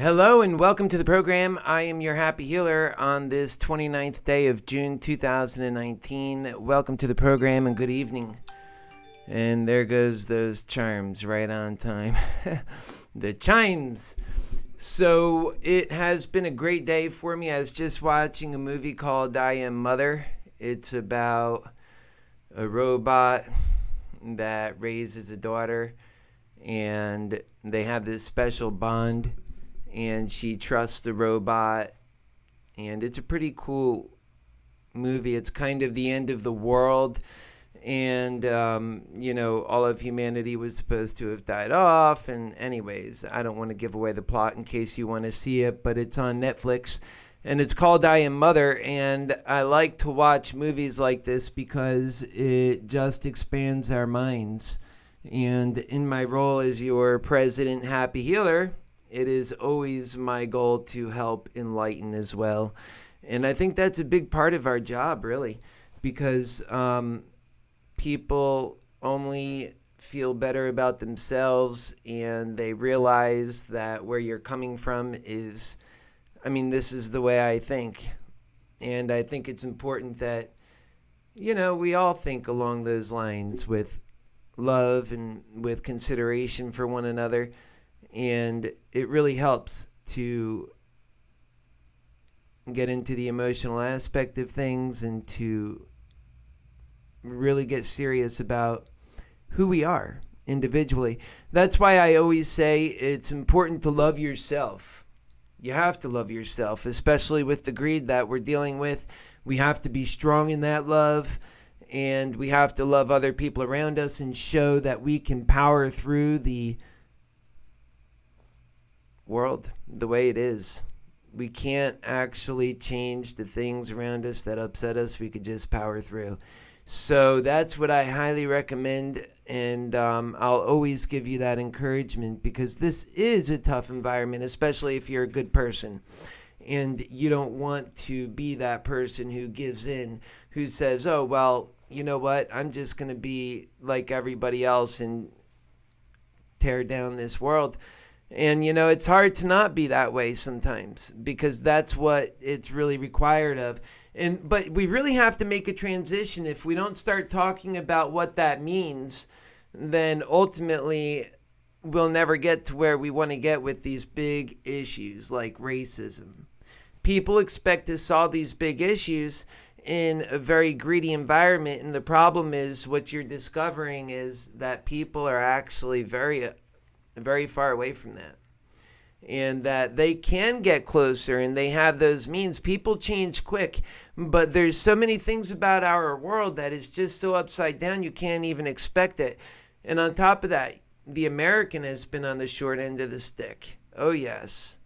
Hello and welcome to the program. I am your happy healer on this 29th day of June 2019. Welcome to the program and good evening. And there goes those chimes right on time. The chimes. So it has been a great day for me. I was just watching a movie called I Am Mother. It's about a robot that raises a daughter, and they have this special bond, and she trusts the robot, and it's a pretty cool movie. It's kind of the end of the world, and all of humanity was supposed to have died off. And anyways, I don't want to give away the plot in case you want to see it, but it's on Netflix, and it's called I Am Mother. And I like to watch movies like this because it just expands our minds. And in my role as your president happy healer, it is always my goal to help enlighten as well. And I think that's a big part of our job, really, because people only feel better about themselves, and they realize that where you're coming from is, this is the way I think. And I think it's important that, we all think along those lines with love and with consideration for one another. And it really helps to get into the emotional aspect of things and to really get serious about who we are individually. That's why I always say it's important to love yourself. You have to love yourself, especially with the greed that we're dealing with. We have to be strong in that love, and we have to love other people around us and show that we can power through the world the way it is. We can't actually change the things around us that upset us. We could just power through. So that's what I highly recommend, and I'll always give you that encouragement, because this is a tough environment, especially if you're a good person. And you don't want to be that person who gives in, who says, oh, well, you know what, I'm just going to be like everybody else and tear down this world. And, it's hard to not be that way sometimes, because that's what it's really required of. But we really have to make a transition. If we don't start talking about what that means, then ultimately we'll never get to where we want to get with these big issues like racism. People expect to solve these big issues in a very greedy environment. And the problem is, what you're discovering is that people are actually very far away from that, and that they can get closer and they have those means. People change quick, but there's so many things about our world that is just so upside down you can't even expect it. And on top of that, the American has been on the short end of the stick. Oh yes,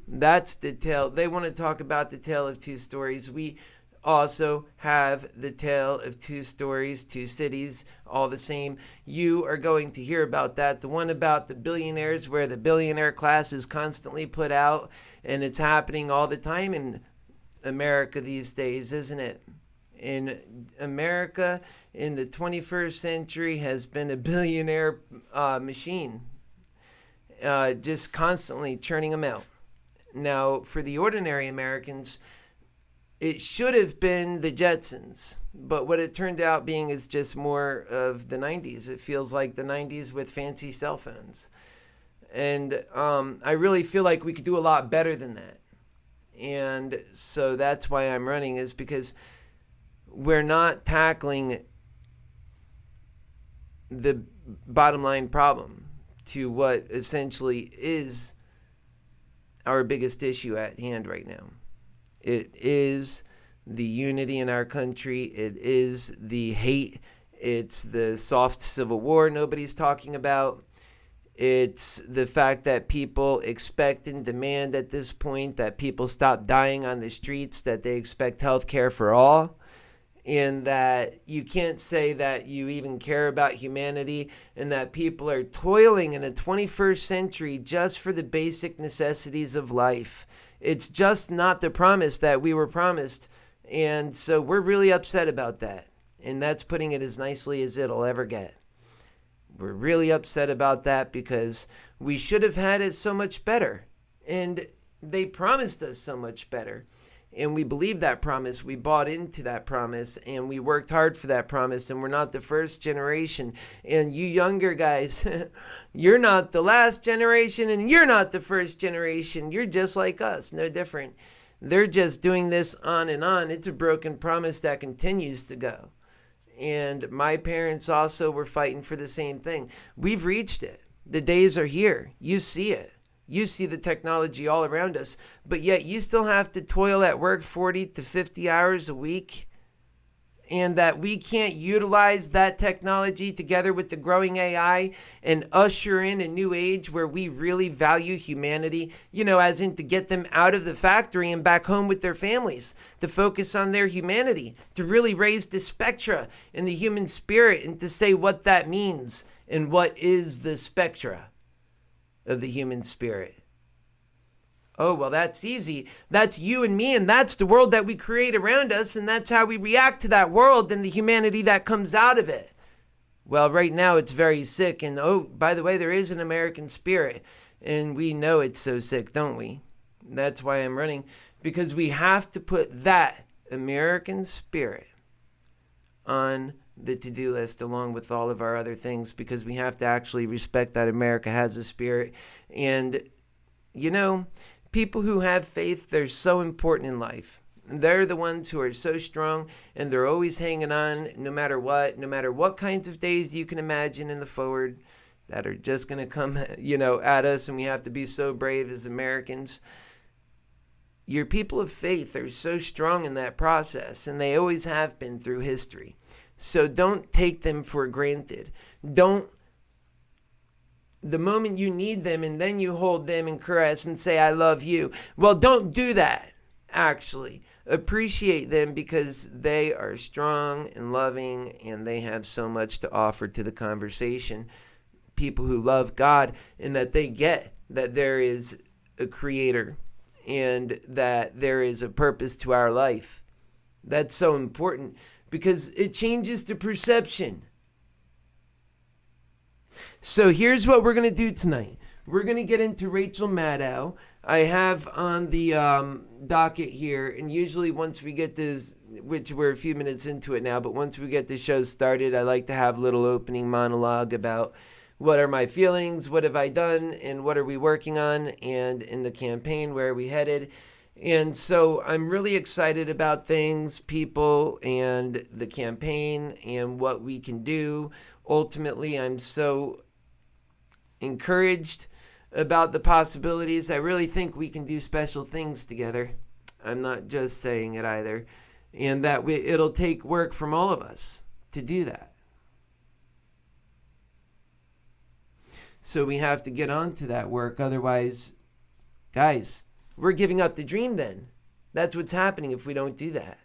that's the tale. They want to talk about the tale of two stories. We also have the tale of two stories, two cities, all the same. You are going to hear about that. The one about the billionaires, where the billionaire class is constantly put out, and it's happening all the time in America these days, isn't it? In America in the 21st century has been a billionaire machine, just constantly churning them out. Now, for the ordinary Americans, it should have been the Jetsons, but what it turned out being is just more of the 90s. It feels like the 90s with fancy cell phones. And I really feel like we could do a lot better than that. And so that's why I'm running, is because we're not tackling the bottom line problem to what essentially is our biggest issue at hand right now. It is the unity in our country. It is the hate. It's the soft civil war nobody's talking about. It's the fact that people expect and demand at this point that people stop dying on the streets, that they expect health care for all, and that you can't say that you even care about humanity, and that people are toiling in the 21st century just for the basic necessities of life. It's just not the promise that we were promised. And so we're really upset about that. And that's putting it as nicely as it'll ever get. We're really upset about that because we should have had it so much better. And they promised us so much better. And we believed that promise. We bought into that promise, and we worked hard for that promise. And we're not the first generation. And you younger guys, you're not the last generation, and you're not the first generation. You're just like us, no different. They're just doing this on and on. It's a broken promise that continues to go. And my parents also were fighting for the same thing. We've reached it. The days are here. You see it. You see the technology all around us, but yet you still have to toil at work 40 to 50 hours a week, and that we can't utilize that technology together with the growing AI and usher in a new age where we really value humanity, as in to get them out of the factory and back home with their families, to focus on their humanity, to really raise the spectra in the human spirit, and to say what that means and what is the spectra of the human spirit. Oh, well, that's easy. That's you and me, and that's the world that we create around us, and that's how we react to that world and the humanity that comes out of it. Well, right now it's very sick, and oh, by the way, there is an American spirit, and we know it's so sick, don't we? That's why I'm running, because we have to put that American spirit on the to-do list along with all of our other things, because we have to actually respect that America has a spirit. And people who have faith, they're so important in life. They're the ones who are so strong, and they're always hanging on no matter what kinds of days you can imagine in the forward that are just going to come at us, and we have to be so brave as Americans. Your people of faith are so strong in that process, and they always have been through history. So don't take them for granted. The moment you need them and then you hold them and caress and say, I love you. Well, don't do that, actually. Appreciate them because they are strong and loving, and they have so much to offer to the conversation. People who love God, and that they get that there is a creator and that there is a purpose to our life. That's so important, because it changes the perception. So here's what we're going to do tonight. We're going to get into Rachel Maddow. I have on the docket here, and usually once we get this, which we're a few minutes into it now, but once we get the show started, I like to have a little opening monologue about what are my feelings, what have I done, and what are we working on, and in the campaign, where are we headed. And so I'm really excited about things, people, and the campaign, and what we can do. Ultimately, I'm so encouraged about the possibilities. I really think we can do special things together. I'm not just saying it either. And that it'll take work from all of us to do that. So we have to get on to that work. Otherwise, guys, we're giving up the dream then. That's what's happening if we don't do that.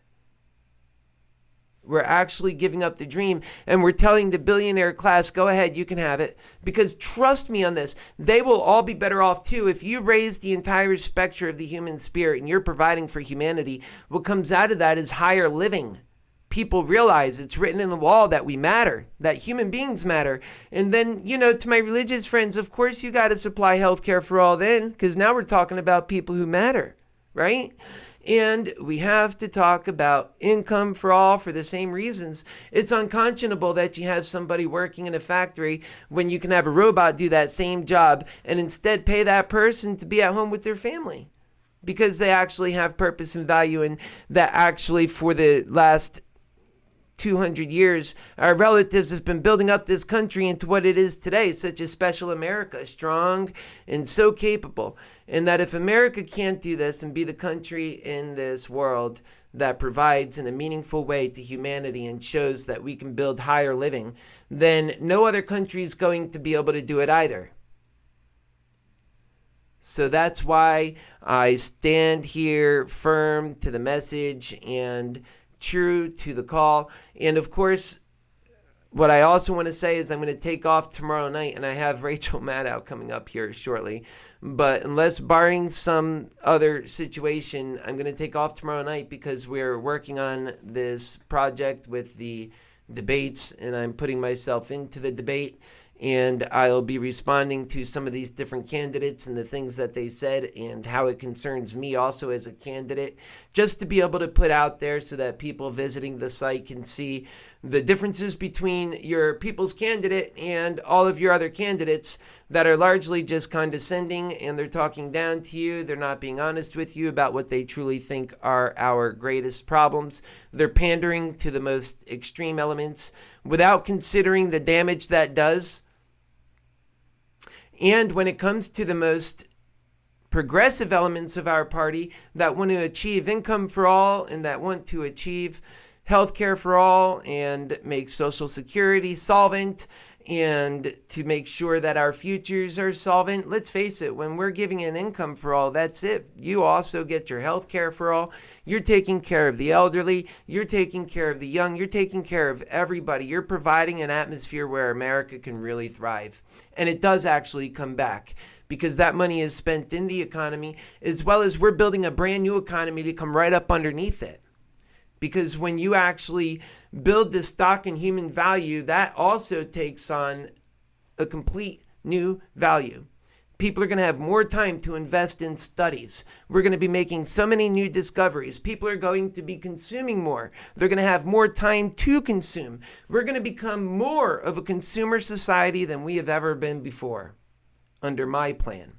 We're actually giving up the dream, and we're telling the billionaire class, go ahead, you can have it. Because trust me on this, they will all be better off too. If you raise the entire spectrum of the human spirit and you're providing for humanity, what comes out of that is higher living. People realize it's written in the law that we matter, that human beings matter. And then, to my religious friends, of course you got to supply health care for all then, because now we're talking about people who matter, right? And we have to talk about income for all for the same reasons. It's unconscionable that you have somebody working in a factory when you can have a robot do that same job and instead pay that person to be at home with their family, because they actually have purpose and value, and that actually for the last 200 years, our relatives have been building up this country into what it is today, such a special America, strong and so capable. And that if America can't do this and be the country in this world that provides in a meaningful way to humanity and shows that we can build higher living, then no other country is going to be able to do it either. So that's why I stand here firm to the message and true to the call. And of course, what I also want to say is I'm going to take off tomorrow night, and I have Rachel Maddow coming up here shortly. But unless barring some other situation, I'm going to take off tomorrow night because we're working on this project with the debates, and I'm putting myself into the debate. And I'll be responding to some of these different candidates and the things that they said and how it concerns me also as a candidate, just to be able to put out there so that people visiting the site can see the differences between your people's candidate and all of your other candidates that are largely just condescending, and they're talking down to you. They're not being honest with you about what they truly think are our greatest problems. They're pandering to the most extreme elements without considering the damage that does. And when it comes to the most progressive elements of our party that want to achieve income for all and that want to achieve health care for all and make Social Security solvent and to make sure that our futures are solvent, let's face it, when we're giving an income for all, that's it. You also get your health care for all. You're taking care of the elderly. You're taking care of the young. You're taking care of everybody. You're providing an atmosphere where America can really thrive. And it does actually come back because that money is spent in the economy, as well as we're building a brand new economy to come right up underneath it. Because when you actually build this stock in human value, that also takes on a complete new value. People are going to have more time to invest in studies. We're going to be making so many new discoveries. People are going to be consuming more. They're going to have more time to consume. We're going to become more of a consumer society than we have ever been before under my plan.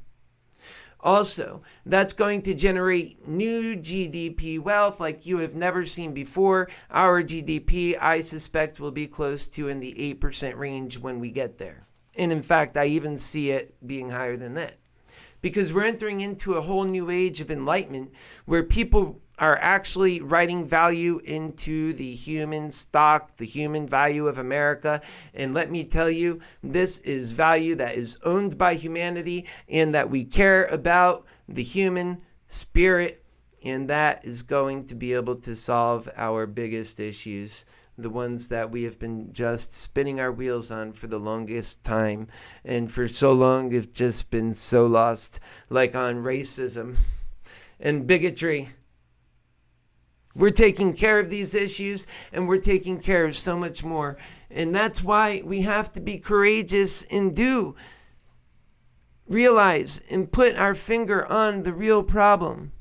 Also, that's going to generate new GDP wealth like you have never seen before. Our GDP, I suspect, will be close to in the 8% range when we get there. And in fact, I even see it being higher than that. Because we're entering into a whole new age of enlightenment where people are actually writing value into the human stock, the human value of America. And let me tell you, this is value that is owned by humanity and that we care about the human spirit. And that is going to be able to solve our biggest issues, the ones that we have been just spinning our wheels on for the longest time. And for so long, have just been so lost, like on racism and bigotry. We're taking care of these issues, and we're taking care of so much more. And that's why we have to be courageous and do realize and put our finger on the real problem.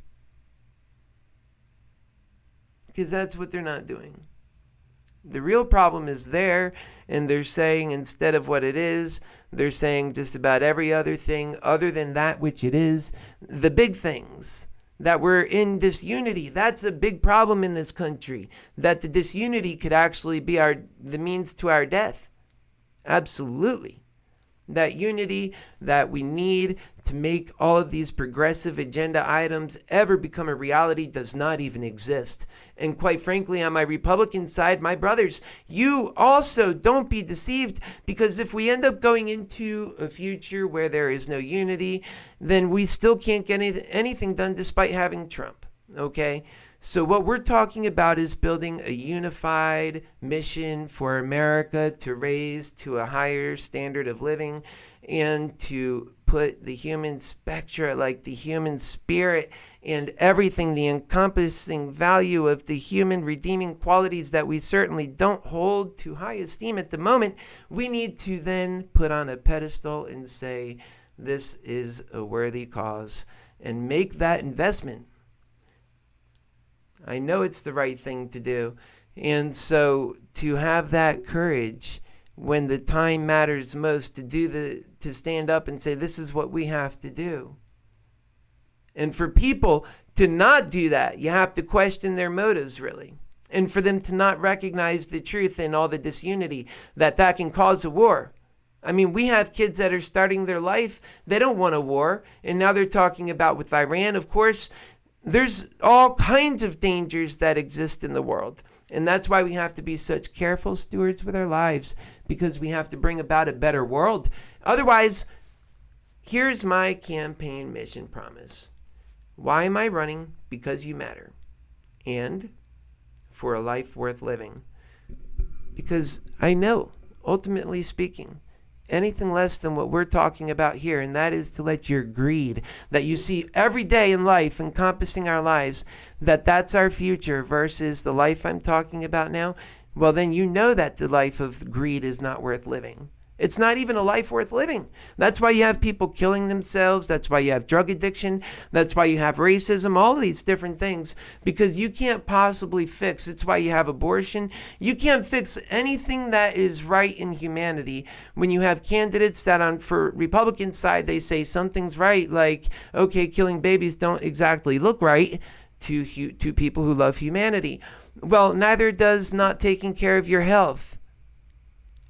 Because that's what they're not doing. The real problem is there, and they're saying instead of what it is, they're saying just about every other thing other than that which it is, the big things. That we're in disunity. That's a big problem in this country. That the disunity could actually be the means to our death. Absolutely. That unity that we need to make all of these progressive agenda items ever become a reality does not even exist. And quite frankly, on my Republican side, my brothers, you also don't be deceived, because if we end up going into a future where there is no unity, then we still can't get anything done despite having Trump. Okay? So what we're talking about is building a unified mission for America to raise to a higher standard of living and to put the human spectra, like the human spirit and everything, the encompassing value of the human redeeming qualities that we certainly don't hold to high esteem at the moment, we need to then put on a pedestal and say, this is a worthy cause, and make that investment. I know it's the right thing to do. And so to have that courage when the time matters most to stand up and say, this is what we have to do. And for people to not do that, you have to question their motives, really. And for them to not recognize the truth in all the disunity that can cause a war. I mean, we have kids that are starting their life. They don't want a war. And now they're talking about with Iran, of course. There's all kinds of dangers that exist in the world. And that's why we have to be such careful stewards with our lives, because we have to bring about a better world. Otherwise, here's my campaign mission promise. Why am I running? Because you matter. And for a life worth living. Because I know, ultimately speaking, anything less than what we're talking about here, and that is to let your greed that you see every day in life encompassing our lives, that's our future versus the life I'm talking about now, well, then you know that the life of greed is not worth living. It's not even a life worth living. That's why you have people killing themselves. That's why you have drug addiction. That's why you have racism, all of these different things, because you can't possibly fix. It's why you have abortion. You can't fix anything that is right in humanity. When you have candidates that for Republican side, they say something's right, like, okay, killing babies don't exactly look right to people who love humanity. Well, neither does not taking care of your health,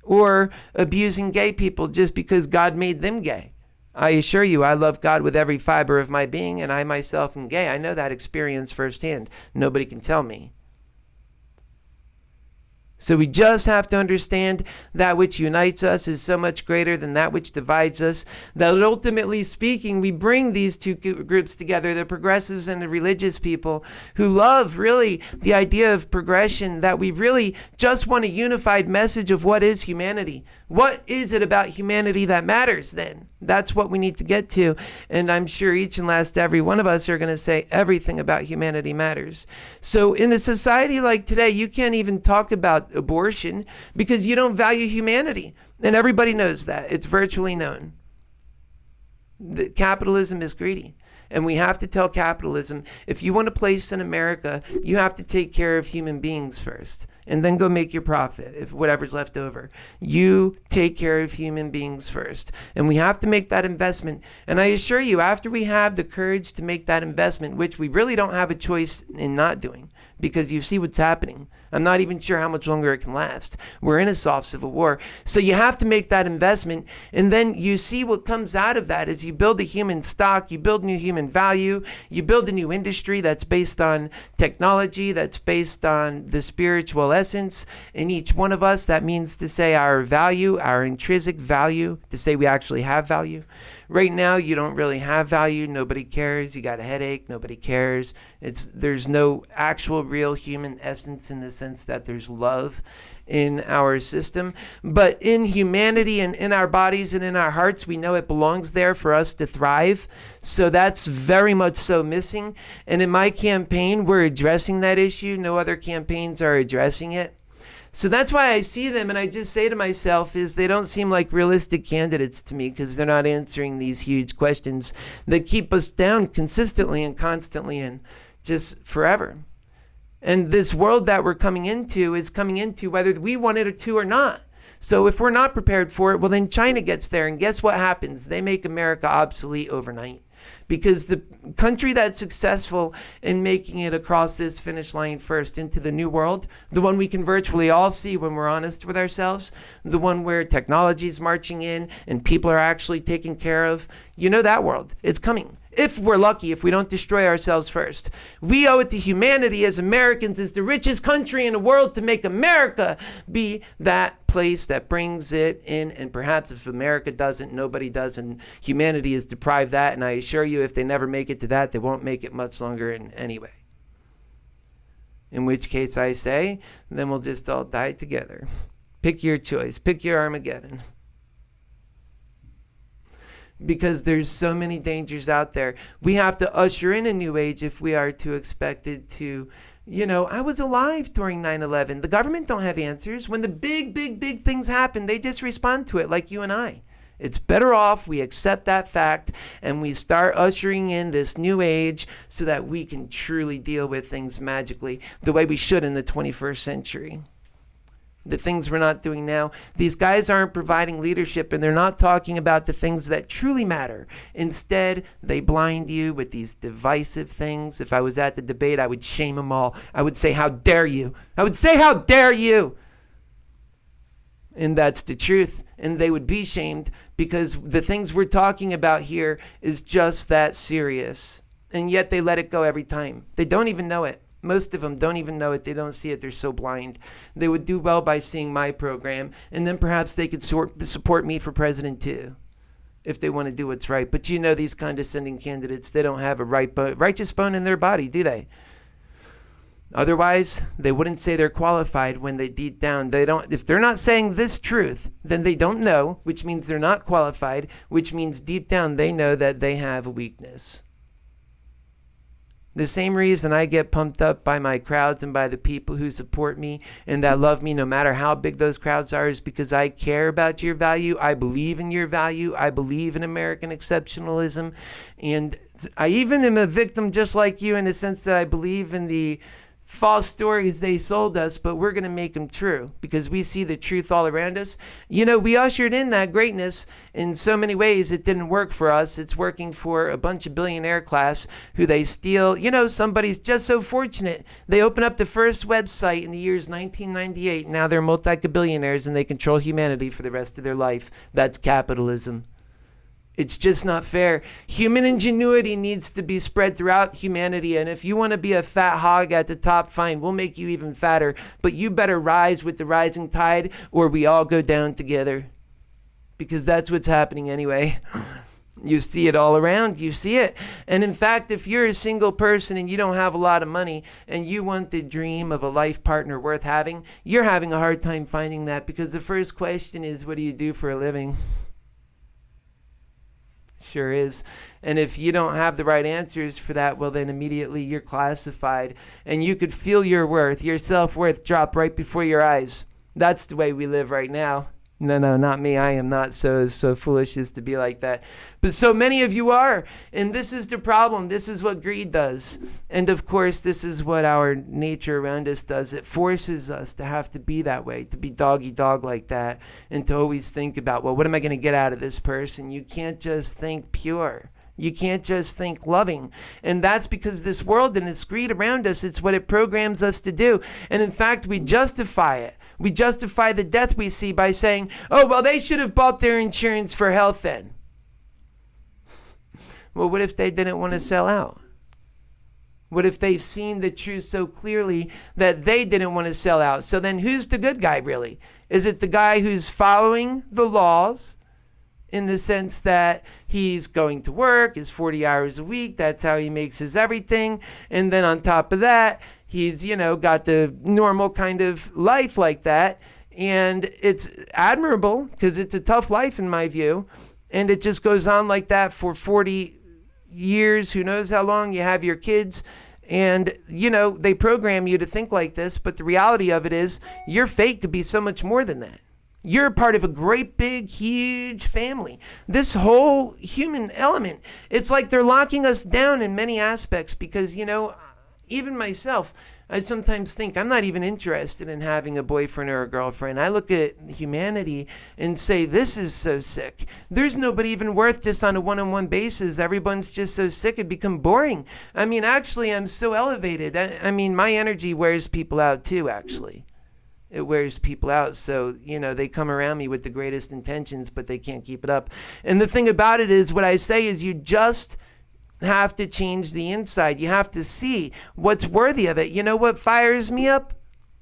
or abusing gay people just because God made them gay. I assure you, I love God with every fiber of my being, and I myself am gay. I know that experience firsthand. Nobody can tell me. So we just have to understand that which unites us is so much greater than that which divides us, that ultimately speaking, we bring these two groups together, the progressives and the religious people who love really the idea of progression, that we really just want a unified message of what is humanity. What is it about humanity that matters then? That's what we need to get to. And I'm sure each and last every one of us are going to say everything about humanity matters. So in a society like today, you can't even talk about abortion because you don't value humanity. And everybody knows that. It's virtually known. Capitalism is greedy. And we have to tell capitalism, if you want a place in America, you have to take care of human beings first, and then go make your profit, if whatever's left over. You take care of human beings first. And we have to make that investment. And I assure you, after we have the courage to make that investment, which we really don't have a choice in not doing, because you see what's happening. I'm not even sure how much longer it can last. We're in a soft civil war. So you have to make that investment. And then you see what comes out of that is you build a human stock, you build new human value, you build a new industry that's based on technology, that's based on the spiritual essence in each one of us. That means to say our value, our intrinsic value, to say we actually have value. Right now, you don't really have value. Nobody cares. You got a headache. Nobody cares. There's no actual real human essence in the sense that there's love in our system. But in humanity and in our bodies and in our hearts, we know it belongs there for us to thrive. So that's very much so missing. And in my campaign, we're addressing that issue. No other campaigns are addressing it. So that's why I see them, and I just say to myself is they don't seem like realistic candidates to me because they're not answering these huge questions that keep us down consistently and constantly and just forever. And this world that we're coming into is coming into whether we want it to or not. So if we're not prepared for it, well, then China gets there, and guess what happens? They make America obsolete overnight. Because the country that's successful in making it across this finish line first into the new world, the one we can virtually all see when we're honest with ourselves, the one where technology is marching in and people are actually taken care of, you know that world. It's coming. If we're lucky, if we don't destroy ourselves first. We owe it to humanity as Americans, as the richest country in the world, to make America be that place that brings it in. And perhaps if America doesn't, nobody does, and humanity is deprived that. And I assure you, if they never make it to that, they won't make it much longer in anyway. In which case I say, then we'll just all die together. Pick your choice. Pick your Armageddon. Because there's so many dangers out there. We have to usher in a new age if we are to expect it to, I was alive during 9/11. The government don't have answers. When the big things happen, they just respond to it like you and I. It's better off we accept that fact and we start ushering in this new age so that we can truly deal with things magically the way we should in the 21st century. The things we're not doing now. These guys aren't providing leadership, and they're not talking about the things that truly matter. Instead, they blind you with these divisive things. If I was at the debate, I would shame them all. I would say, how dare you? I would say, how dare you? And that's the truth. And they would be shamed because the things we're talking about here is just that serious. And yet they let it go every time. They don't even know it. Most of them don't even know it. They don't see it. They're so blind. They would do well by seeing my program, and then perhaps they could support me for president too, if they want to do what's right. But these condescending candidates, they don't have a righteous bone in their body, do they? Otherwise, they wouldn't say they're qualified when they deep down. They don't. If they're not saying this truth, then they don't know, which means they're not qualified, which means deep down they know that they have a weakness. The same reason I get pumped up by my crowds and by the people who support me and that love me no matter how big those crowds are is because I care about your value. I believe in your value. I believe in American exceptionalism. And I even am a victim just like you in the sense that I believe in the false stories they sold us, but we're going to make them true because we see the truth all around us. You know, we ushered in that greatness in so many ways. It didn't work for us. It's working for a bunch of billionaire class who they steal. You know, somebody's just so fortunate. They open up the first website in the years 1998. Now they're multi-billionaires and they control humanity for the rest of their life. That's capitalism. It's just not fair. Human ingenuity needs to be spread throughout humanity. And if you want to be a fat hog at the top, fine, we'll make you even fatter. But you better rise with the rising tide or we all go down together. Because that's what's happening anyway. You see it all around. You see it. And in fact, if you're a single person and you don't have a lot of money and you want the dream of a life partner worth having, you're having a hard time finding that because the first question is, what do you do for a living? Sure is. And if you don't have the right answers for that, well, then immediately you're classified and you could feel your worth, your self-worth drop right before your eyes. That's the way we live right now. No, not me. I am not so foolish as to be like that. But so many of you are. And this is the problem. This is what greed does. And of course, this is what our nature around us does. It forces us to have to be that way, to be doggy dog like that, and to always think about, well, what am I going to get out of this person? You can't just think pure. You can't just think loving. And that's because this world and this greed around us, it's what it programs us to do. And in fact, we justify it. We justify the death we see by saying, oh, well, they should have bought their insurance for health then. Well, what if they didn't want to sell out? What if they've seen the truth so clearly that they didn't want to sell out? So then who's the good guy, really? Is it the guy who's following the laws in the sense that he's going to work, his 40 hours a week, that's how he makes his everything, and then on top of that, he's, got the normal kind of life like that, and it's admirable because it's a tough life in my view, and it just goes on like that for 40 years, who knows how long. You have your kids, and, they program you to think like this, but the reality of it is your fate could be so much more than that. You're a part of a great, big, huge family. This whole human element, it's like they're locking us down in many aspects because, even myself, I sometimes think I'm not even interested in having a boyfriend or a girlfriend. I look at humanity and say, this is so sick. There's nobody even worth this on a one-on-one basis. Everyone's just so sick it become boring. I mean, actually, I'm so elevated. I mean, my energy wears people out too, actually. It wears people out. So, they come around me with the greatest intentions, but they can't keep it up. And the thing about it is, what I say is you just have to change the inside. You have to see what's worthy of it. You know what fires me up?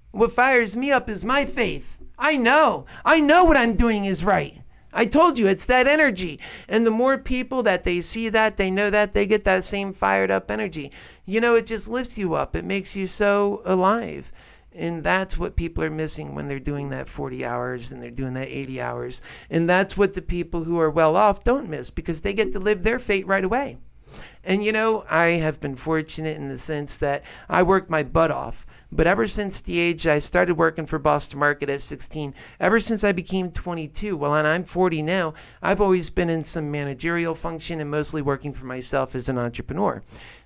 What fires me up is my faith. I know what I'm doing is right. I told you, it's that energy. And the more people that they see that, they know that, they get that same fired up energy. It just lifts you up. It makes you so alive. And that's what people are missing when they're doing that 40 hours and they're doing that 80 hours. And that's what the people who are well off don't miss because they get to live their fate right away. And I have been fortunate in the sense that I worked my butt off. But ever since the age I started working for Boston Market at 16, ever since I became 22, well, and I'm 40 now, I've always been in some managerial function and mostly working for myself as an entrepreneur.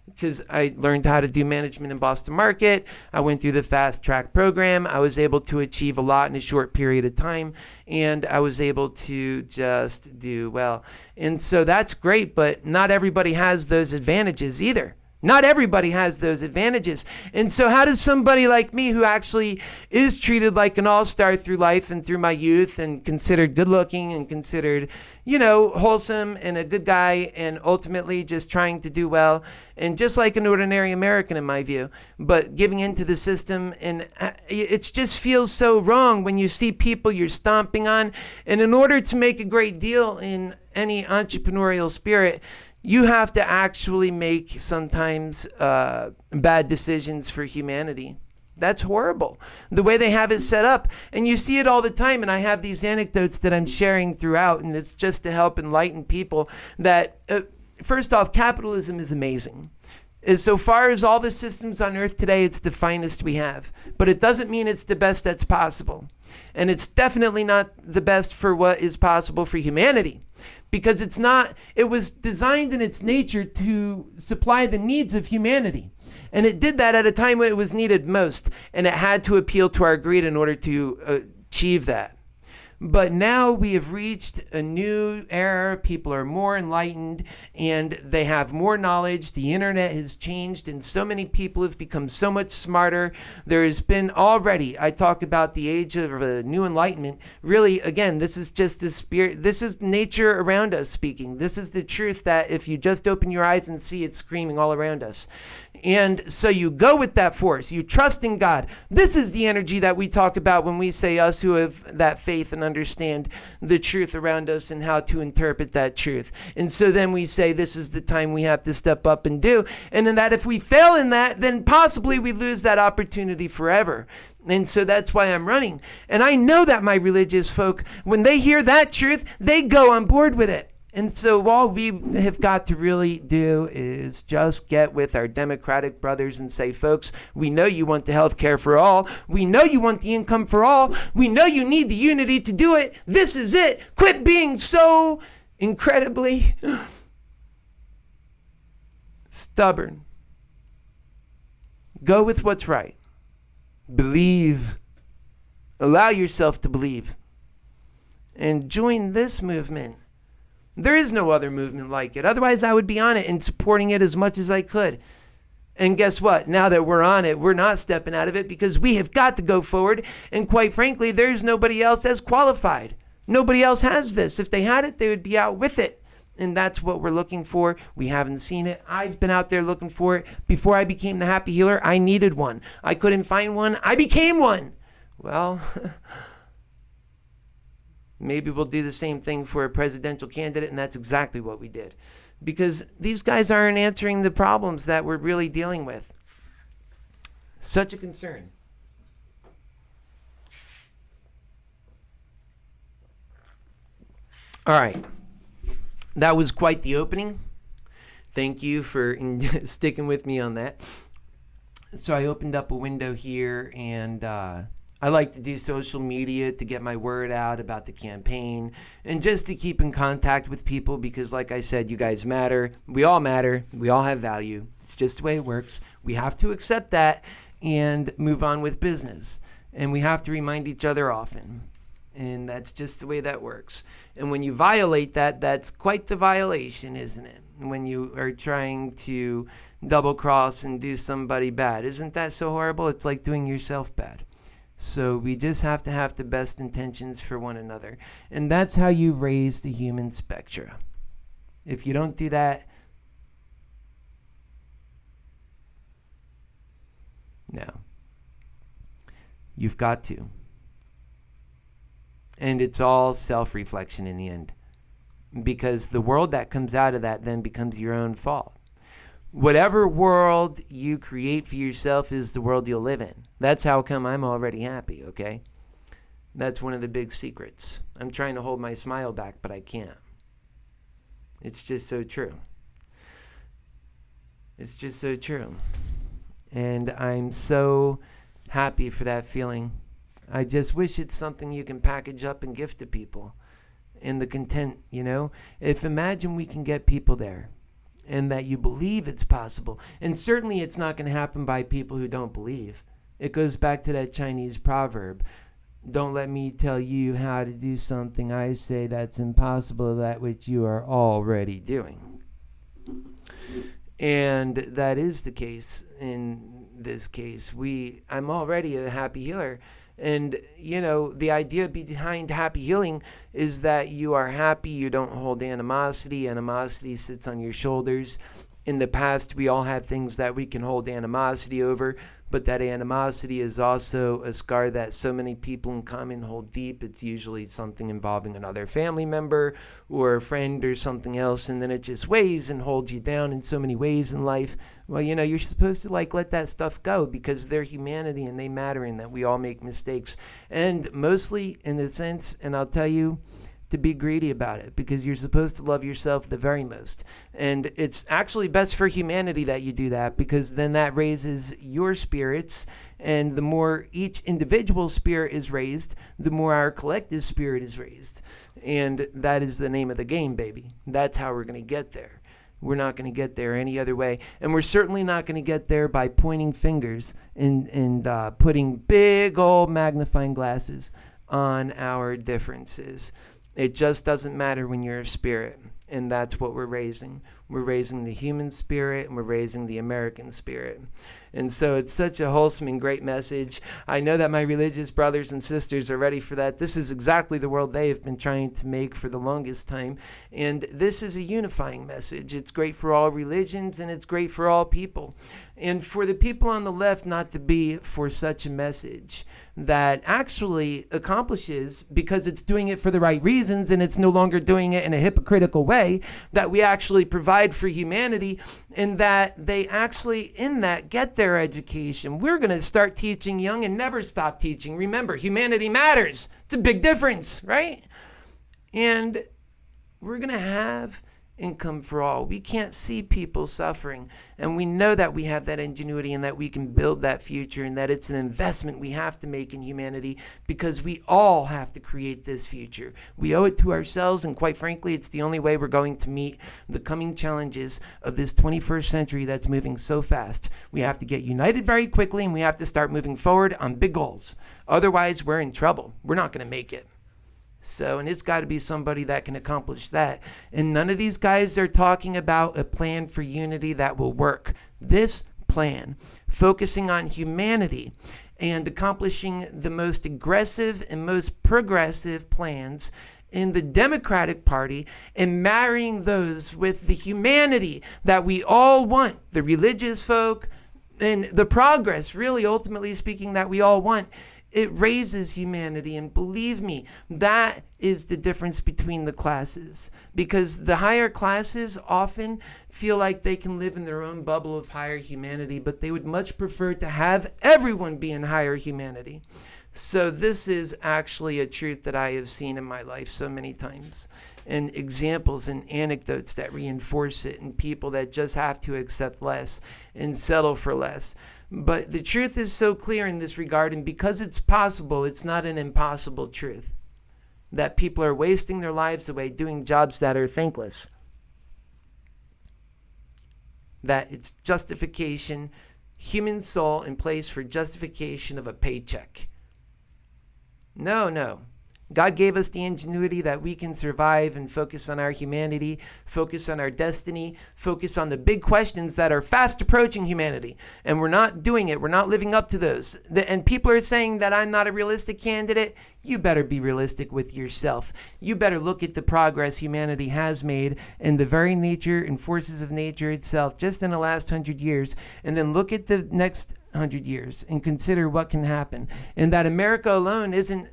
Because I learned how to do management in Boston Market. I went through the fast track program. I was able to achieve a lot in a short period of time. And I was able to just do well. And so that's great, but not everybody has those advantages either. Not everybody has those advantages. And so how does somebody like me who actually is treated like an all-star through life and through my youth and considered good looking and considered, wholesome and a good guy and ultimately just trying to do well and just like an ordinary American in my view, but giving into the system, and it just feels so wrong when you see people you're stomping on. And in order to make a great deal in any entrepreneurial spirit, you have to actually make sometimes bad decisions for humanity. That's horrible, the way they have it set up. And you see it all the time. And I have these anecdotes that I'm sharing throughout. And it's just to help enlighten people that, first off, capitalism is amazing. As so far as all the systems on earth today, it's the finest we have. But it doesn't mean it's the best that's possible. And it's definitely not the best for what is possible for humanity. Because it's not, it was designed in its nature to supply the needs of humanity. And it did that at a time when it was needed most. And it had to appeal to our greed in order to achieve that. But now we have reached a new era. People are more enlightened and they have more knowledge. The internet has changed and so many people have become so much smarter. There has been already, I talk about the age of new enlightenment. Really, again, this is just the spirit. This is nature around us speaking. This is the truth that if you just open your eyes and see it screaming all around us. And so you go with that force. You trust in God. This is the energy that we talk about when we say us who have that faith and understand the truth around us and how to interpret that truth. And so then we say this is the time we have to step up and do. And then that if we fail in that, then possibly we lose that opportunity forever. And so that's why I'm running. And I know that my religious folk, when they hear that truth, they go on board with it. And so all we have got to really do is just get with our Democratic brothers and say, folks, we know you want the health care for all. We know you want the income for all. We know you need the unity to do it. This is it. Quit being so incredibly stubborn. Go with what's right. Believe. Allow yourself to believe. And join this movement. There is no other movement like it. Otherwise, I would be on it and supporting it as much as I could. And guess what? Now that we're on it, we're not stepping out of it because we have got to go forward. And quite frankly, there's nobody else as qualified. Nobody else has this. If they had it, they would be out with it. And that's what we're looking for. We haven't seen it. I've been out there looking for it. Before I became the Happy Healer, I needed one. I couldn't find one. I became one. Well... Maybe we'll do the same thing for a presidential candidate, and that's exactly what we did. Because these guys aren't answering the problems that we're really dealing with. Such a concern. All right. That was quite the opening. Thank you for sticking with me on that. So I opened up a window here, and... I like to do social media to get my word out about the campaign and just to keep in contact with people because, like I said, you guys matter. We all matter. We all have value. It's just the way it works. We have to accept that and move on with business. And we have to remind each other often. And that's just the way that works. And when you violate that, that's quite the violation, isn't it? When you are trying to double cross and do somebody bad. Isn't that so horrible? It's like doing yourself bad. So we just have to have the best intentions for one another. And that's how you raise the human spectra. If you don't do that, no. You've got to. And it's all self-reflection in the end. Because the world that comes out of that then becomes your own fault. Whatever world you create for yourself is the world you'll live in. That's how come I'm already happy, okay? That's one of the big secrets. I'm trying to hold my smile back, but I can't. It's just so true. It's just so true. And I'm so happy for that feeling. I just wish it's something you can package up and gift to people. And the content, you know? Imagine we can get people there. And that you believe it's possible. And certainly it's not going to happen by people who don't believe. It goes back to that Chinese proverb. Don't let me tell you how to do something. I say that's impossible, that which you are already doing. And that is the case in this case. I'm already a happy healer. And, you know, the idea behind happy healing is that you are happy, you don't hold animosity. Animosity sits on your shoulders. In the past, we all had things that we can hold animosity over, but that animosity is also a scar that so many people in common hold deep. It's usually something involving another family member or a friend or something else, and then it just weighs and holds you down in so many ways in life. Well, you know, you're supposed to let that stuff go because they're humanity and they matter and that we all make mistakes. And mostly, in a sense, and I'll tell you, to be greedy about it, because you're supposed to love yourself the very most. And it's actually best for humanity that you do that, because then that raises your spirits. And the more each individual spirit is raised, the more our collective spirit is raised. And that is the name of the game, baby. That's how we're going to get there. We're not going to get there any other way. And we're certainly not going to get there by pointing fingers and putting big old magnifying glasses on our differences. It just doesn't matter when you're a spirit. And that's what we're raising. We're raising the human spirit, and we're raising the American spirit. And so it's such a wholesome and great message. I know that my religious brothers and sisters are ready for that. This is exactly the world they have been trying to make for the longest time. And this is a unifying message. It's great for all religions, and it's great for all people. And for the people on the left not to be for such a message that actually accomplishes, because it's doing it for the right reasons and it's no longer doing it in a hypocritical way, that we actually provide for humanity, and that they actually in that get their education. We're going to start teaching young and never stop teaching. Remember, humanity matters. It's a big difference, right? And we're going to have income for all. We can't see people suffering, and we know that we have that ingenuity and that we can build that future, and that it's an investment we have to make in humanity, because we all have to create this future. We owe it to ourselves, and quite frankly, it's the only way we're going to meet the coming challenges of this 21st century that's moving so fast. We have to get united very quickly, and we have to start moving forward on big goals. Otherwise, we're in trouble. We're not going to make it. So, and it's got to be somebody that can accomplish that. And none of these guys are talking about a plan for unity that will work. This plan, focusing on humanity and accomplishing the most aggressive and most progressive plans in the Democratic Party, and marrying those with the humanity that we all want, the religious folk, and the progress, really, ultimately speaking, that we all want. It raises humanity, and believe me, that is the difference between the classes, because the higher classes often feel like they can live in their own bubble of higher humanity, but they would much prefer to have everyone be in higher humanity. So this is actually a truth that I have seen in my life so many times, and examples and anecdotes that reinforce it, and people that just have to accept less and settle for less. But the truth is so clear in this regard, and because it's possible, it's not an impossible truth, that people are wasting their lives away doing jobs that are thankless. That it's justification, human soul in place for justification of a paycheck. No. God gave us the ingenuity that we can survive and focus on our humanity, focus on our destiny, focus on the big questions that are fast approaching humanity. And we're not doing it. We're not living up to those. And people are saying that I'm not a realistic candidate. You better be realistic with yourself. You better look at the progress humanity has made in the very nature and forces of nature itself just in the last 100 years, and then look at the next 100 years and consider what can happen. And that America alone isn't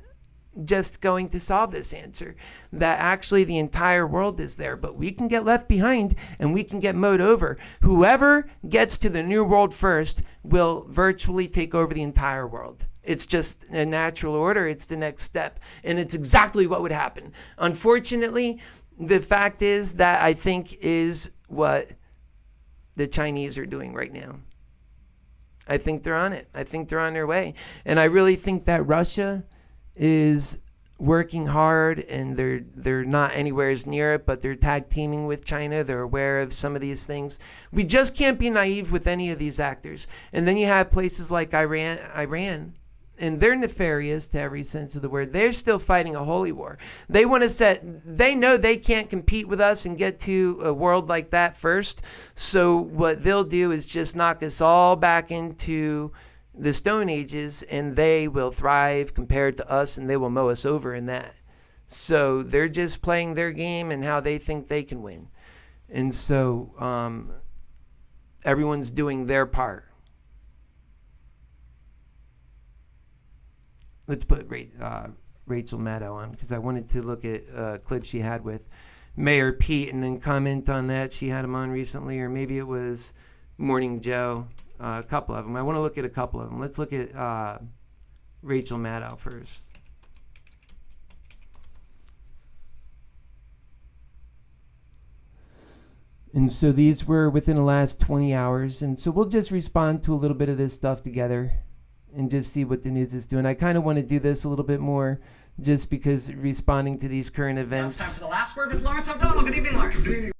just going to solve this answer, that actually the entire world is there, but we can get left behind and we can get mowed over. Whoever gets to the new world first will virtually take over the entire world. It's just a natural order. It's the next step, and it's exactly what would happen. Unfortunately, the fact is that I think is what the Chinese are doing right now. I think they're on it. I think they're on their way, and I really think that Russia is working hard, and they're not anywhere near it, but they're tag teaming with China. They're aware of some of these things. We just can't be naive with any of these actors. And then you have places like Iran, and they're nefarious to every sense of the word. They're still fighting a holy war. They want to they know they can't compete with us and get to a world like that first. So what they'll do is just knock us all back into the Stone Ages, and they will thrive compared to us, and they will mow us over in that. So they're just playing their game and how they think they can win. And so everyone's doing their part. Let's put Rachel Maddow on, because I wanted to look at a clip she had with Mayor Pete and then comment on that. She had him on recently, or maybe it was Morning Joe. A couple of them. I want to look at a couple of them. Let's look at Rachel Maddow first. And so these were within the last 20 hours. And so we'll just respond to a little bit of this stuff together and just see what the news is doing. I kind of want to do this a little bit more just because responding to these current events. Now it's time for the last word with Lawrence O'Donnell. Good evening, Lawrence. Good evening.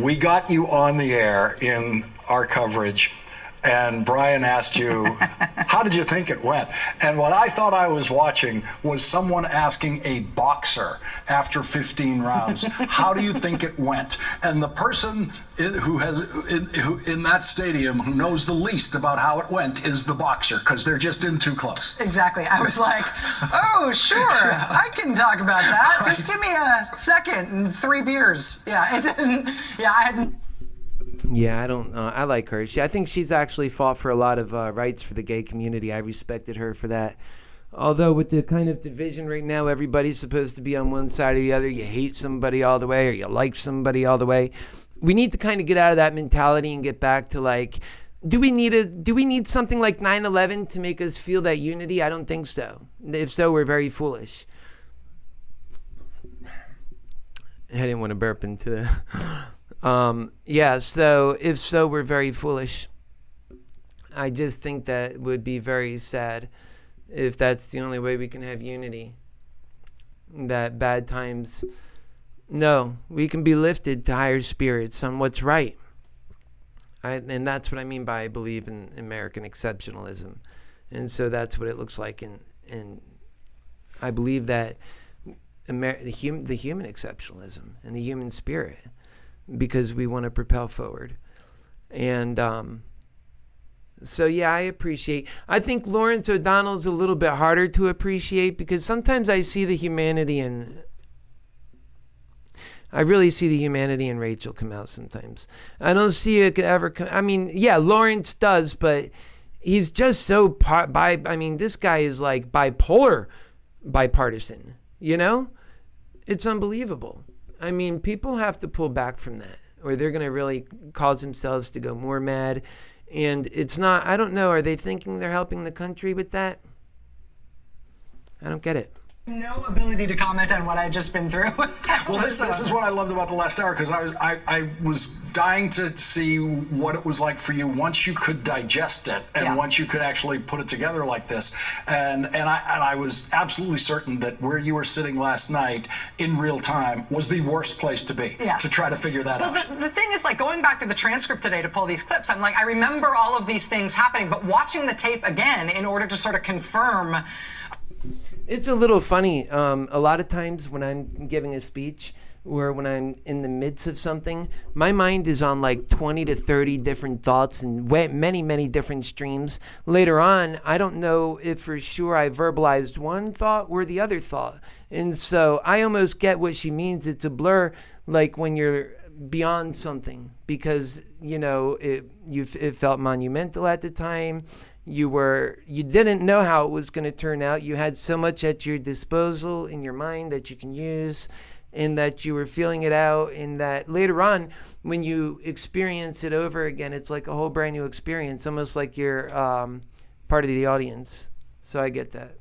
We got you on the air in our coverage, and Brian asked you, how did you think it went? And what I thought I was watching was someone asking a boxer after 15 rounds, how do you think it went? And the person who in that stadium who knows the least about how it went is the boxer, because they're just in too close. Exactly. I was like, oh, sure, I can talk about that. Right. Just give me a second and 3 beers. Yeah, it didn't. Yeah, I hadn't. Yeah, I don't. I like her. I think she's actually fought for a lot of rights for the gay community. I respected her for that. Although with the kind of division right now, everybody's supposed to be on one side or the other. You hate somebody all the way, or you like somebody all the way. We need to kind of get out of that mentality and get back to like, do we need something like 9/11 to make us feel that unity? I don't think so. If so, we're very foolish. I didn't want to burp into the. Yeah, so if so, we're very foolish. I just think that would be very sad if that's the only way we can have unity. That bad times. No, we can be lifted to higher spirits on what's right. And that's what I mean by I believe in American exceptionalism. And so that's what it looks like. And I believe that the human exceptionalism and the human spirit, because we want to propel forward. And so, yeah, I think Lawrence O'Donnell's a little bit harder to appreciate, because sometimes I see the humanity I really see the humanity in Rachel come out sometimes. I don't see it could ever come. I mean, yeah, Lawrence does, but he's just so this guy is like bipartisan, you know? It's unbelievable. I mean, people have to pull back from that, or they're going to really cause themselves to go more mad. And it's not, I don't know, are they thinking they're helping the country with that? I don't get it. No ability to comment on what I've just been through. Well, this is what I loved about the last hour, because I was dying to see what it was like for you once you could digest it and once you could actually put it together like this. And I was absolutely certain that where you were sitting last night in real time was the worst place to be to try to figure that out. The thing is, like, going back to the transcript today to pull these clips, I'm like, I remember all of these things happening, but watching the tape again in order to sort of confirm. It's a little funny. A lot of times when I'm giving a speech or when I'm in the midst of something, my mind is on like 20 to 30 different thoughts and many, many different streams. Later on, I don't know if for sure I verbalized one thought or the other thought. And so I almost get what she means. It's a blur, like when you're beyond something, because, you know, it felt monumental at the time. You didn't know how it was going to turn out. You had so much at your disposal in your mind that you can use, and that you were feeling it out, and that later on, when you experience it over again, it's like a whole brand new experience, almost like you're part of the audience. So I get that.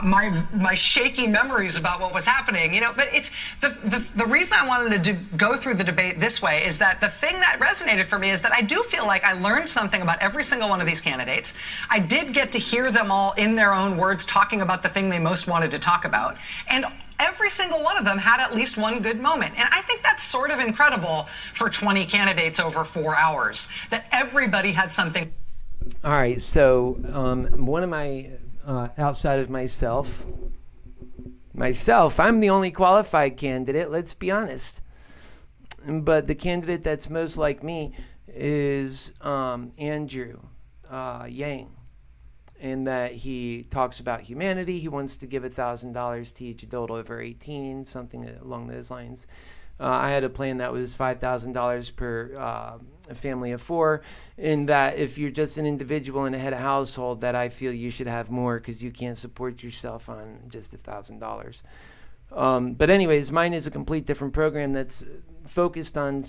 My shaky memories about what was happening, you know, but it's the reason I wanted to go through the debate this way is that the thing that resonated for me is that I do feel like I learned something about every single one of these candidates. I did get to hear them all in their own words talking about the thing they most wanted to talk about, and every single one of them had at least one good moment. And I think that's sort of incredible for 20 candidates over 4 hours, that everybody had something. All right, so one of my outside of myself, I'm the only qualified candidate, let's be honest. But the candidate that's most like me is Andrew Yang, in that he talks about humanity. He wants to give $1,000 to each adult over 18, something along those lines. I had a plan that was $5,000 per a family of 4, in that if you're just an individual and a head of household, that I feel you should have more, because you can't support yourself on just $1,000. But anyways, mine is a complete different program that's focused on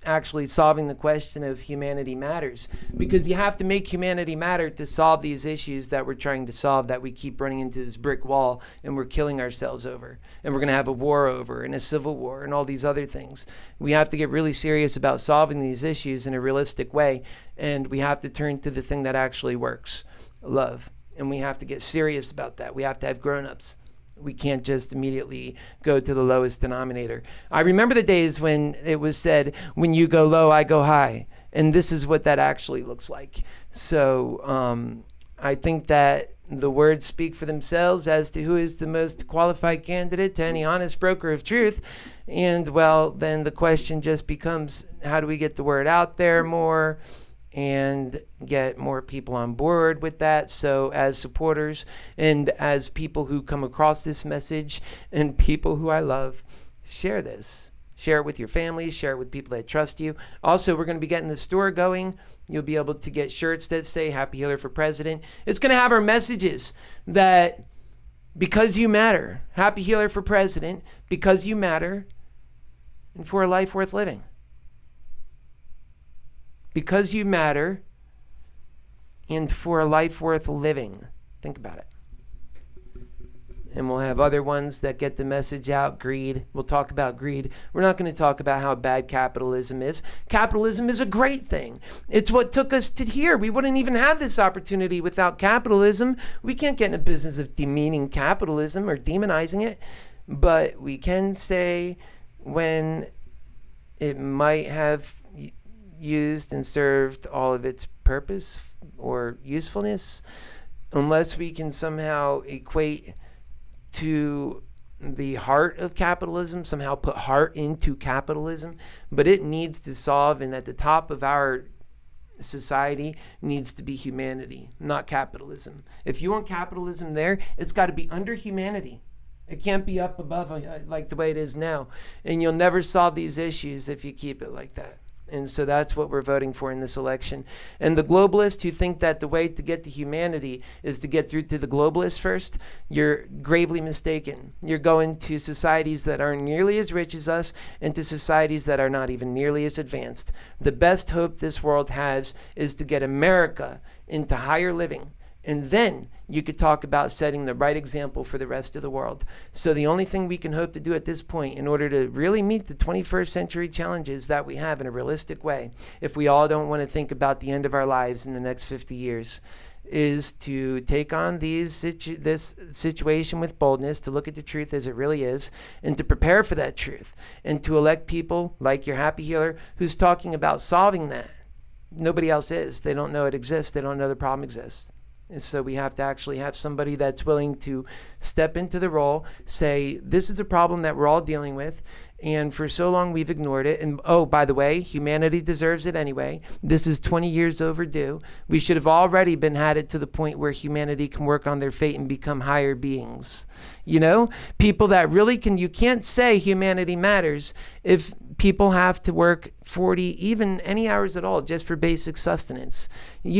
actually solving the question of humanity matters, because you have to make humanity matter to solve these issues that we're trying to solve, that we keep running into this brick wall and we're killing ourselves over, and we're going to have a war over, and a civil war, and all these other things. We have to get really serious about solving these issues in a realistic way, and we have to turn to the thing that actually works, love. And we have to get serious about that. We have to have grown-ups. We can't just immediately go to the lowest denominator. I remember the days when it was said, when you go low, I go high. And this is what that actually looks like. So I think that the words speak for themselves as to who is the most qualified candidate to any honest broker of truth. And, well, then the question just becomes, how do we get the word out there more and get more people on board with that? So as supporters and as people who come across this message and people who I love, share this. Share it with your family. Share it with people that trust you. Also, we're going to be getting the store going. You'll be able to get shirts that say Happy Healer for President. It's going to have our messages that because you matter, Happy Healer for President, because you matter, and for a life worth living. Because you matter, and for a life worth living. Think about it. And we'll have other ones that get the message out. Greed. We'll talk about greed. We're not going to talk about how bad capitalism is. Capitalism is a great thing. It's what took us to here. We wouldn't even have this opportunity without capitalism. We can't get in a business of demeaning capitalism or demonizing it. But we can say when it might have used and served all of its purpose or usefulness, unless we can somehow equate to the heart of capitalism, somehow put heart into capitalism. But it needs to solve, and at the top of our society needs to be humanity, not capitalism. If you want capitalism there, it's got to be under humanity. It can't be up above like the way it is now. And you'll never solve these issues if you keep it like that. And so that's what we're voting for in this election. And the globalists who think that the way to get to humanity is to get through to the globalists first, you're gravely mistaken. You're going to societies that aren't nearly as rich as us and to societies that are not even nearly as advanced. The best hope this world has is to get America into higher living. And then you could talk about setting the right example for the rest of the world. So the only thing we can hope to do at this point in order to really meet the 21st century challenges that we have in a realistic way, if we all don't want to think about the end of our lives in the next 50 years, is to take on this situation with boldness, to look at the truth as it really is, and to prepare for that truth, and to elect people like your Happy Healer who's talking about solving that. Nobody else is. They don't know it exists. They don't know the problem exists. And so we have to actually have somebody that's willing to step into the role, say, this is a problem that we're all dealing with, and for so long we've ignored it. And, oh, by the way, humanity deserves it anyway. This is 20 years overdue. We should have already been had it to the point where humanity can work on their fate and become higher beings. You know, people that really can, you can't say humanity matters if people have to work 40, even any hours at all, just for basic sustenance.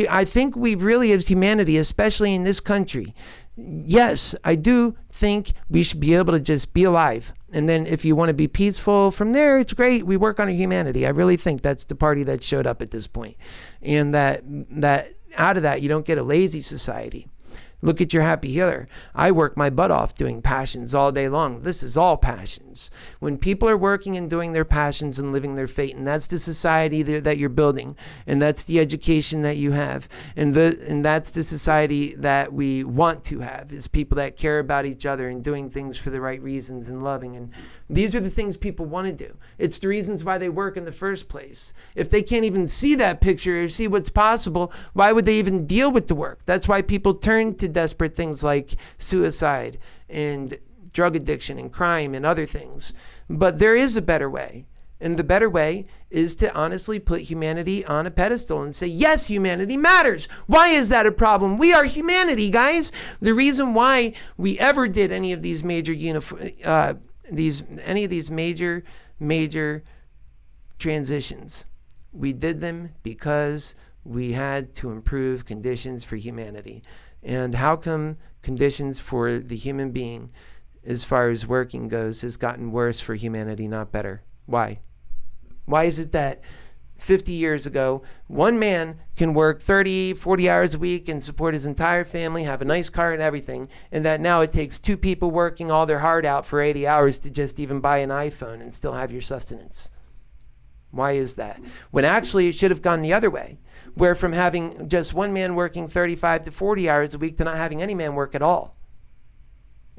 I think we really, as humanity, especially in this country, yes, I do think we should be able to just be alive. And then if you want to be peaceful from there, it's great. We work on our humanity. I really think that's the party that showed up at this point. And that out of that, you don't get a lazy society. Look at your Happy Healer. I work my butt off doing passions all day long. This is all passions. When people are working and doing their passions and living their fate, and that's the society that you're building, and that's the education that you have, and that's the society that we want to have, is people that care about each other and doing things for the right reasons and loving. And these are the things people want to do. It's the reasons why they work in the first place. If they can't even see that picture or see what's possible, why would they even deal with the work? That's why people turn to desperate things like suicide and drug addiction and crime and other things. But there is a better way. And the better way is to honestly put humanity on a pedestal and say, yes, humanity matters. Why is that a problem? We are humanity, guys. The reason why we ever did any of these major major transitions, we did them because we had to improve conditions for humanity. And how come conditions for the human being, as far as working goes, has gotten worse for humanity, not better? Why? Why is it that 50 years ago, one man can work 30, 40 hours a week and support his entire family, have a nice car and everything, and that now it takes two people working all their heart out for 80 hours to just even buy an iPhone and still have your sustenance? Why is that? When actually it should have gone the other way, where from having just one man working 35 to 40 hours a week to not having any man work at all.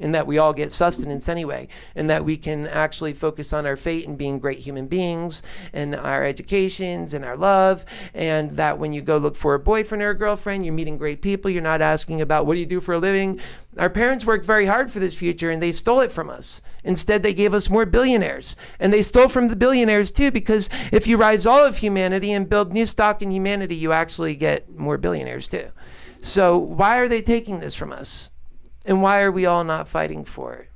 And that we all get sustenance anyway, and that we can actually focus on our fate and being great human beings and our educations and our love, and that when you go look for a boyfriend or a girlfriend, you're meeting great people. You're not asking about what do you do for a living. Our parents worked very hard for this future, and they stole it from us. Instead, they gave us more billionaires, and they stole from the billionaires too, because if you rise all of humanity and build new stock in humanity, you actually get more billionaires too. So why are they taking this from us? And why are we all not fighting for it?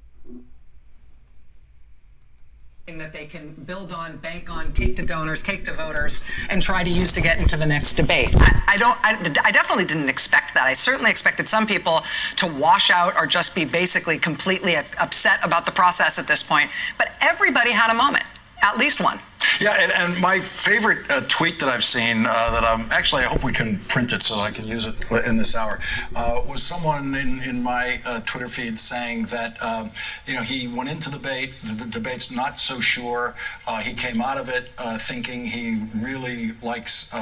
That they can build on, bank on, take to donors, take to voters, and try to use to get into the next debate. I definitely didn't expect that. I certainly expected some people to wash out or just be basically completely upset about the process at this point. But everybody had a moment, at least one. Yeah, and my favorite tweet that I've seen that I hope we can print it so I can use it in this hour, was someone in my Twitter feed saying that, he went into the debate's not so sure. He came out of it thinking he really likes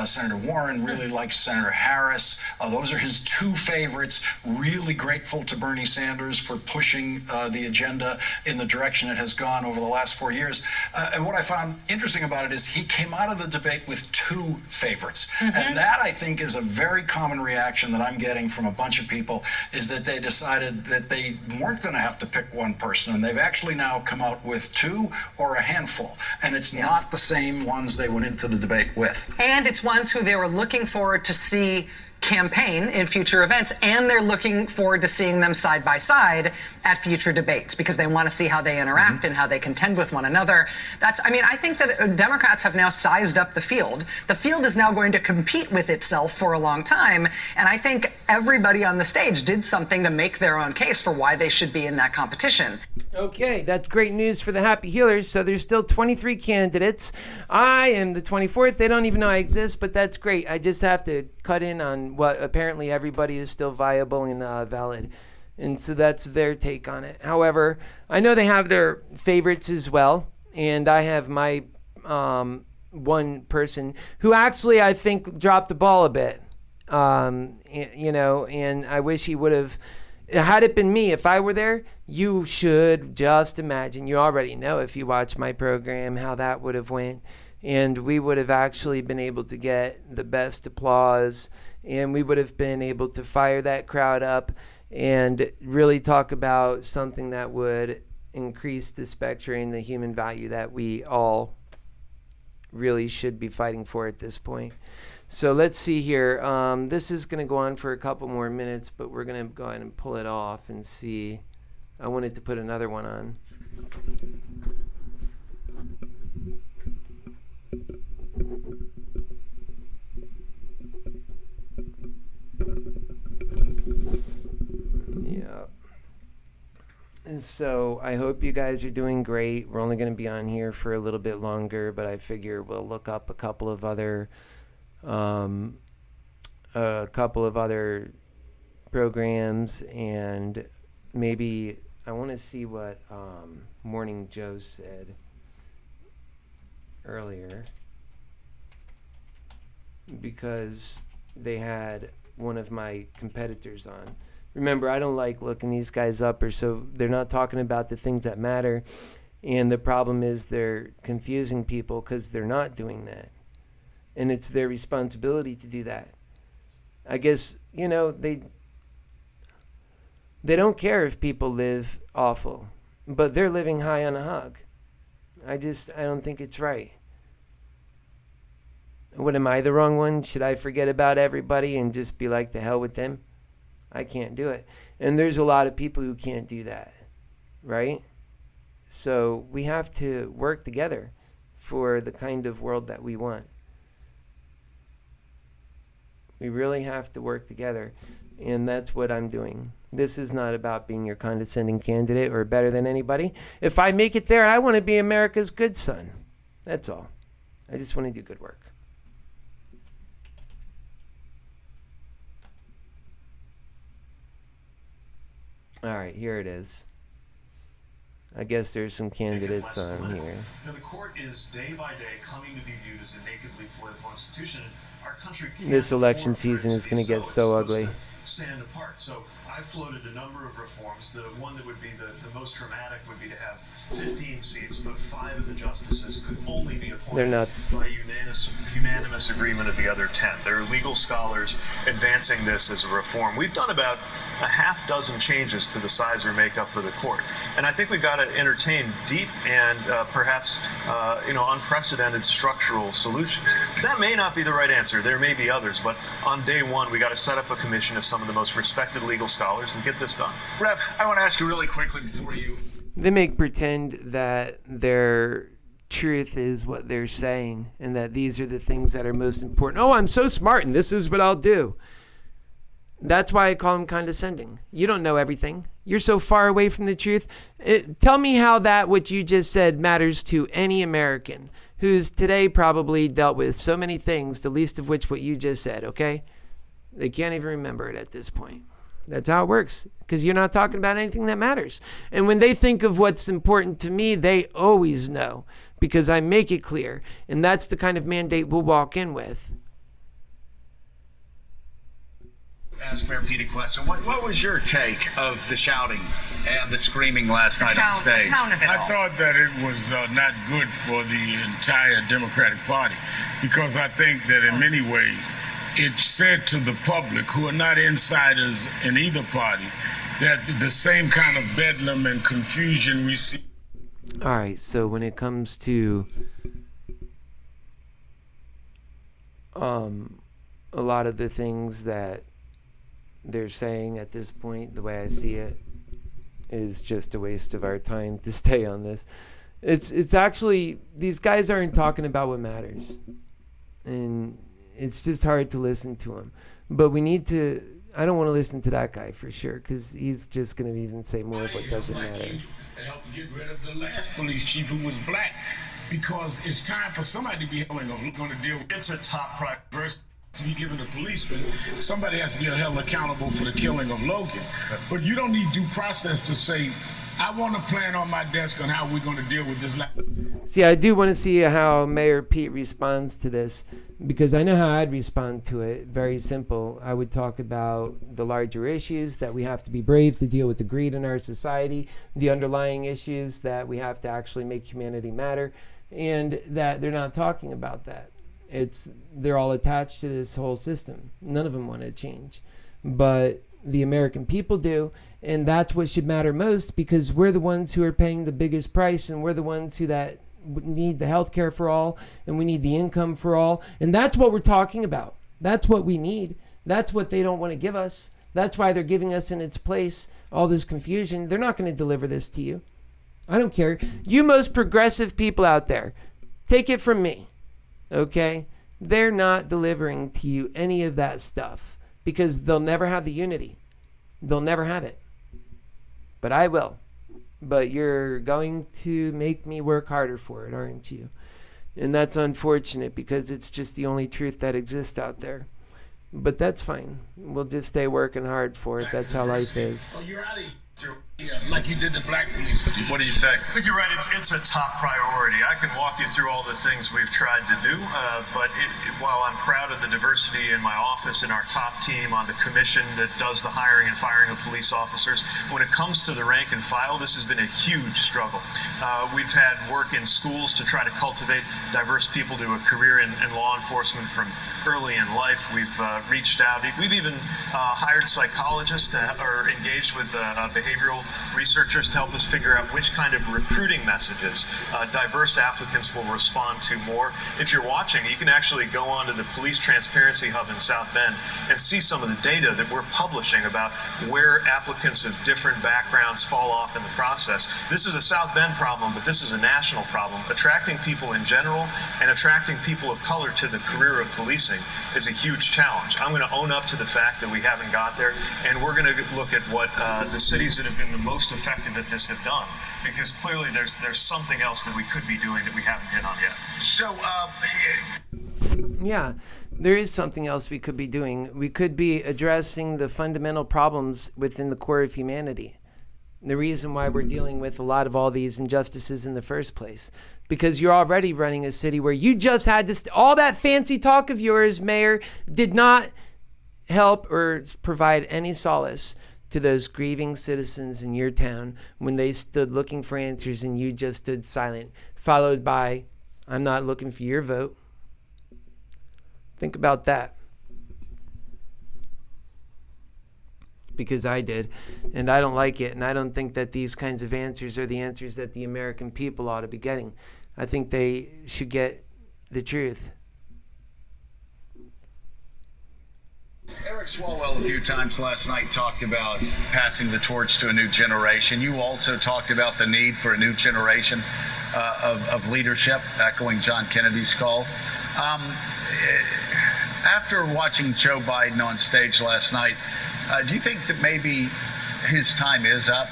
Senator Warren, really likes Senator Harris. Those are his two favorites. Really grateful to Bernie Sanders for pushing the agenda in the direction it has gone over the last 4 years. And what I found interesting about it is he came out of the debate with two favorites. Mm-hmm. And that, I think, is a very common reaction that I'm getting from a bunch of people, is that they decided that they weren't going to have to pick one person, and they've actually now come out with two or a handful. And it's not the same ones they went into the debate with. And it's ones who they were looking forward to see campaign in future events, and they're looking forward to seeing them side by side at future debates because they want to see how they interact and how they contend with one another. I think that Democrats have now sized up the field. The field is now going to compete with itself for a long time, and I think everybody on the stage did something to make their own case for why they should be in that competition. Okay, that's great news for the Happy Healers. So there's still 23 candidates. I am the 24th. They don't even know I exist, but that's great. I just have to cut in on what apparently everybody is still viable and valid. And so that's their take on it. However, I know they have their favorites as well. And I have my one person who actually I think dropped the ball a bit. And I wish he would have. Had it been me, if I were there, you should just imagine. You already know if you watch my program how that would have went. And we would have actually been able to get the best applause. And we would have been able to fire that crowd up and really talk about something that would increase the spectrum and the human value that we all really should be fighting for at this point. So let's see here. This is going to go on for a couple more minutes, but we're going to go ahead and pull it off and see. I wanted to put another one on. Yeah. And so I hope you guys are doing great. We're only going to be on here for a little bit longer, but I figure we'll look up a couple of other programs, and maybe I want to see what Morning Joe said earlier, because they had one of my competitors on. Remember, I don't like looking these guys up, or so they're not talking about the things that matter, and the problem is they're confusing people because they're not doing that. And it's their responsibility to do that. I guess, they don't care if people live awful, but they're living high on a hog. I don't think it's right. What, am I the wrong one? Should I forget about everybody and just be like, the hell with them? I can't do it. And there's a lot of people who can't do that, right? So we have to work together for the kind of world that we want. We really have to work together, and that's what I'm doing. This is not about being your condescending candidate or better than anybody. If I make it there, I want to be America's good son. That's all. I just want to do good work. All right, here it is. I guess there's some candidates on here. Now, the court is day by day coming to be viewed as a nakedly political institution. Our country this election season is going to get so ugly. Stand apart. So I floated a number of reforms. The one that would be the most dramatic would be to have 15 seats, but 5 of the justices could only be appointed They're nuts. by unanimous agreement of the other 10. There are legal scholars advancing this as a reform. We've done about a half dozen changes to the size or makeup of the court, and I think we've got to entertain deep and perhaps unprecedented structural solutions. That may not be the right answer. There may be others, but on day one, we got to set up a commission of some of the most respected legal scholars and get this done. Rev, I want to ask you really quickly before you. They make pretend that their truth is what they're saying and that these are the things that are most important. Oh, I'm so smart and this is what I'll do. That's why I call them condescending. You don't know everything. You're so far away from the truth. Tell me how that what you just said matters to any American who's today probably dealt with so many things, the least of which what you just said, okay? They can't even remember it at this point. That's how it works, because you're not talking about anything that matters. And when they think of what's important to me, they always know, because I make it clear. And that's the kind of mandate we'll walk in with. Ask Mayor Pete a question. What was your take of the shouting and the screaming last night on stage? I thought that it was not good for the entire Democratic Party, because I think that in many ways it said to the public, who are not insiders in either party, that the same kind of bedlam and confusion we see. All right, so when it comes to a lot of the things that they're saying at this point, the way I see it, is just a waste of our time to stay on this. It's actually, these guys aren't talking about what matters. And it's just hard to listen to him. But we need to, I don't want to listen to that guy for sure, because he's just going to even say more of what doesn't matter. Help get rid of the last police chief who was black, because it's time for somebody to be going to deal with. It's a top priority to be given to policemen. Somebody has to be held accountable for the killing of Logan. But you don't need due process to say, I want a plan on my desk on how we're going to deal with this. See, I do want to see how Mayor Pete responds to this, because I know how I'd respond to it. Very simple. I would talk about the larger issues, that we have to be brave to deal with the greed in our society, the underlying issues that we have to actually make humanity matter, and that they're not talking about that. They're all attached to this whole system. None of them want to change. But the American people do, and that's what should matter most, because we're the ones who are paying the biggest price, and we're the ones who that need the health care for all, and we need the income for all, and that's what we're talking about. That's what we need. That's what they don't want to give us. That's why they're giving us in its place all this confusion. They're not going to deliver this to you. I don't care. You most progressive people out there, take it from me, okay? They're not delivering to you any of that stuff, because they'll never have the unity. They'll never have it. But I will. But you're going to make me work harder for it, aren't you? And that's unfortunate, because it's just the only truth that exists out there. But that's fine. We'll just stay working hard for it. That's how life is. Oh, you're out of here, like you did the black police. What do you say? I think you're right. It's a top priority. I can walk you through all the things we've tried to do, but while I'm proud of the diversity in my office and our top team on the commission that does the hiring and firing of police officers, when it comes to the rank and file, this has been a huge struggle. We've had work in schools to try to cultivate diverse people to a career in law enforcement from early in life. We've reached out. We've even hired psychologists or engaged with behavioral researchers to help us figure out which kind of recruiting messages diverse applicants will respond to more. If you're watching, you can actually go onto the Police Transparency Hub in South Bend and see some of the data that we're publishing about where applicants of different backgrounds fall off in the process. This is a South Bend problem, but this is a national problem. Attracting people in general and attracting people of color to the career of policing is a huge challenge. I'm going to own up to the fact that we haven't got there, and we're going to look at what the cities that have been the most effective at this have done, because clearly there's something else that we could be doing that we haven't hit on yet. So, Yeah, there is something else we could be doing. We could be addressing the fundamental problems within the core of humanity. The reason why we're dealing with a lot of all these injustices in the first place. Because you're already running a city where you just had to... all that fancy talk of yours, Mayor, did not help or provide any solace to those grieving citizens in your town when they stood looking for answers and you just stood silent, followed by, I'm not looking for your vote. Think about that. Because I did, and I don't like it, and I don't think that these kinds of answers are the answers that the American people ought to be getting. I think they should get the truth. Eric Swalwell a few times last night talked about passing the torch to a new generation. You also talked about the need for a new generation of leadership, echoing John Kennedy's call. After watching Joe Biden on stage last night, do you think that maybe his time is up,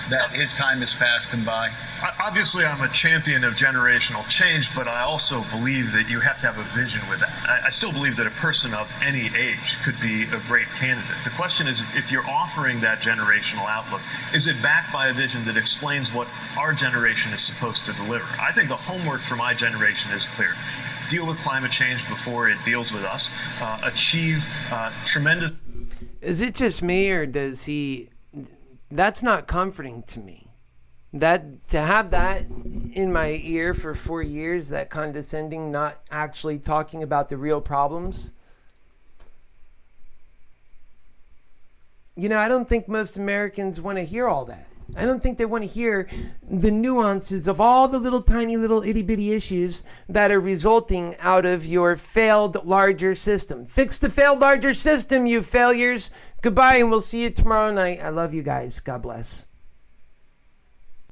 that his time has passed him by? Obviously, I'm a champion of generational change, but I also believe that you have to have a vision with that. I still believe that a person of any age could be a great candidate. The question is, if you're offering that generational outlook, is it backed by a vision that explains what our generation is supposed to deliver? I think the homework for my generation is clear. Deal with climate change before it deals with us. Achieve tremendous... Is it just me, or does he... That's not comforting to me. That to have that in my ear for 4 years, that condescending, not actually talking about the real problems. You know, I don't think most Americans want to hear all that. I don't think they want to hear the nuances of all the little tiny little itty bitty issues that are resulting out of your failed larger system. Fix the failed larger system, you failures. Goodbye, and we'll see you tomorrow night. I love you guys. God bless.